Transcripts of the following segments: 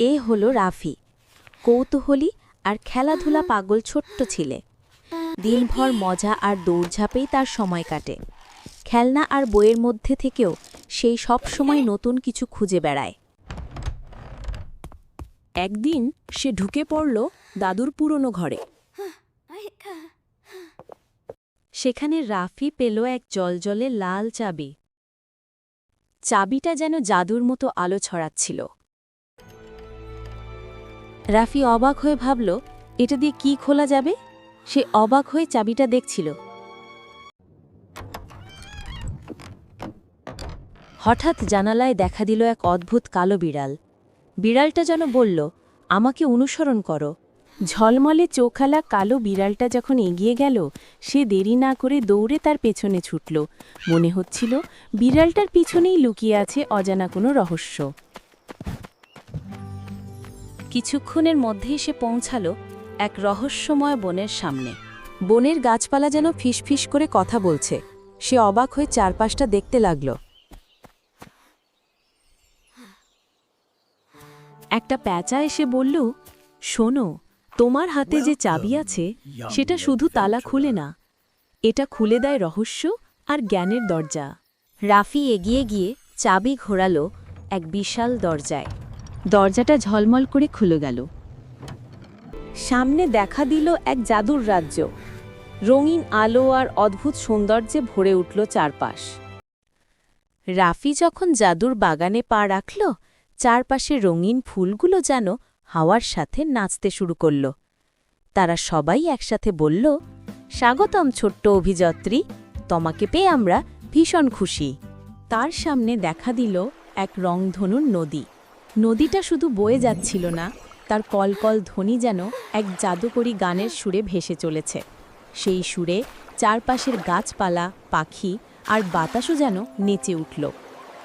এ হলো রাফি, কৌতূহলী আর খেলাধুলা পাগল ছোট্ট ছেলে। দিনভর মজা আর দৌড়ঝাঁপেই তার সময় কাটে। খেলনা আর বইয়ের মধ্যে থেকেও সেই সব সময় নতুন কিছু খুঁজে বেড়ায়। একদিন সে ঢুকে পড়ল দাদুর পুরনো ঘরে। সেখানে রাফি পেল এক জলজলে লাল চাবি। চাবিটা যেন জাদুর মতো আলো ছড়াচ্ছিল। রাফি অবাক হয়ে ভাবল, এটা দিয়ে কি খোলা যাবে? সে অবাক হয়ে চাবিটা দেখছিল। হঠাৎ জানালায় দেখা দিল এক অদ্ভুত কালো বিড়াল। বিড়ালটা যেন বলল, আমাকে অনুসরণ করো। ঝলমলে চোখালা কালো বিড়ালটা যখন এগিয়ে গেল, সে দেরি না করে দৌড়ে তার পেছনে ছুটল। মনে হচ্ছিল বিড়ালটার পিছনেই লুকিয়ে আছে অজানা কোনো রহস্য। কিছুক্ষণের মধ্যেই সে পৌঁছাল এক রহস্যময় বনের সামনে। বনের গাছপালা যেন ফিসফিস করে কথা বলছে। সে অবাক হয়ে চারপাশটা দেখতে লাগল। একটা প্যাঁচা এসে বলল, শোনো, তোমার হাতে যে চাবি আছে সেটা শুধু তালা খুলে না, এটা খুলে দেয় রহস্য আর জ্ঞানের দরজা। রাফি এগিয়ে গিয়ে চাবি ঘোরাল এক বিশাল দরজায়। দরজাটা ঝলমল করে খুলে গেল। সামনে দেখা দিল এক জাদুর রাজ্য। রঙিন আলো আর অদ্ভুত সৌন্দর্যে ভরে উঠল চারপাশ। রাফি যখন জাদুর বাগানে পা রাখল, চারপাশে রঙিন ফুলগুলো যেন হাওয়ার সাথে নাচতে শুরু করল। তারা সবাই একসাথে বলল, স্বাগতম ছোট্ট অভিযাত্রী, তোমাকে পেয়ে আমরা ভীষণ খুশি। তার সামনে দেখা দিল এক রংধনুর নদী। নদীটা শুধু বয়ে যাচ্ছিল না, তার কলকল ধ্বনি যেন এক জাদুকরী গানের সুরে ভেসে চলেছে। সেই সুরে চারপাশের গাছপালা, পাখি আর বাতাসও যেন নেচে উঠল।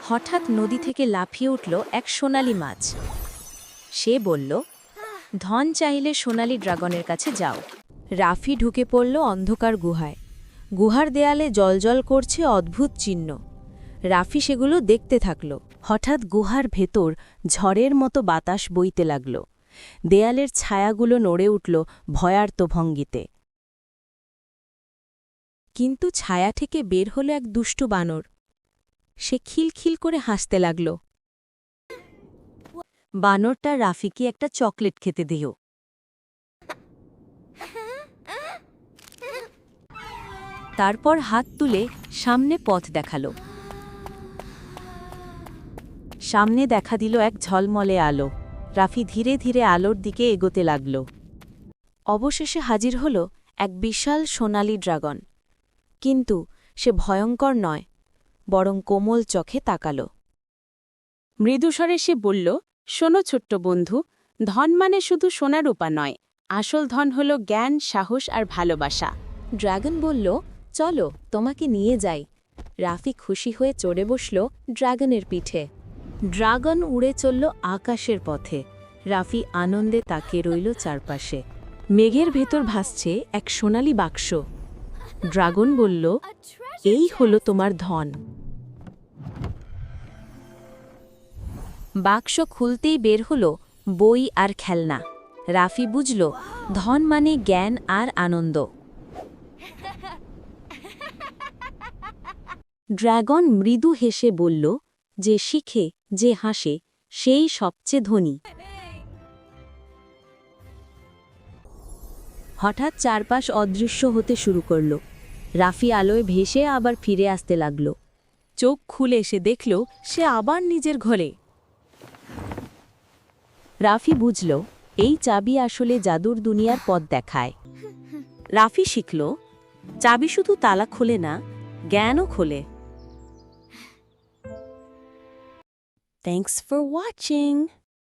হঠাৎ নদী থেকে লাফিয়ে উঠল এক সোনালি মাছ। সে বলল, ধন চাইলে সোনালি ড্রাগনের কাছে যাও। রাফি ঢুকে পড়ল অন্ধকার গুহায়। গুহার দেয়ালে জলজল করছে অদ্ভুত চিহ্ন। রাফি সেগুলো দেখতে থাকল। হঠাৎ গুহার ভেতর ঝড়ের মতো বাতাস বইতে লাগল। দেয়ালের ছায়াগুলো নড়ে উঠল ভয়ার্ত ভঙ্গিতে। কিন্তু ছায়া থেকে বের হলো এক দুষ্টু বানর। সে খিলখিল করে হাসতে লাগল। বানরটা রাফিকে একটা চকলেট খেতে দিল। তারপর হাত তুলে সামনে পথ দেখালো। সামনে দেখা দিল এক ঝলমলে আলো। রাফি ধীরে ধীরে আলোর দিকে এগোতে লাগল। অবশেষে হাজির হল এক বিশাল সোনালি ড্রাগন। কিন্তু সে ভয়ঙ্কর নয়, বরং কোমল চোখে তাকাল। মৃদুস্বরে সে বলল, শোনো ছোট্ট বন্ধু, ধন মানে শুধু সোনা রূপা নয়, আসল ধন হল জ্ঞান, সাহস আর ভালোবাসা। ড্রাগন বলল, চলো তোমাকে নিয়ে যাই। রাফি খুশি হয়ে চড়ে বসল ড্রাগনের পিঠে। ড্রাগন উড়ে চলল আকাশের পথে। রাফি আনন্দে তাকিয়ে রইল চারপাশে। মেঘের ভেতর ভাসছে এক সোনালি বাক্স। ড্রাগন বলল, এই হলো তোমার ধন। বাক্স খুলতেই বের হল বই আর খেলনা। রাফি বুঝল, ধন মানে জ্ঞান আর আনন্দ। ড্রাগন মৃদু হেসে বলল, যে শিখে, যে হাসে, সেই সবচেয়ে ধনী। হঠাৎ চারপাশ অদৃশ্য হতে শুরু করল। রাফি আলোয় ভেসে আবার ফিরে আসতে লাগল। চোখ খুলে সে দেখল সে আবার নিজের ঘরে। রাফি বুঝল, এই চাবি আসলে জাদুর দুনিয়ার পথ দেখায়। রাফি শিখল, চাবি শুধু তালা খোলে না, জ্ঞানও খোলে। Thanks for watching.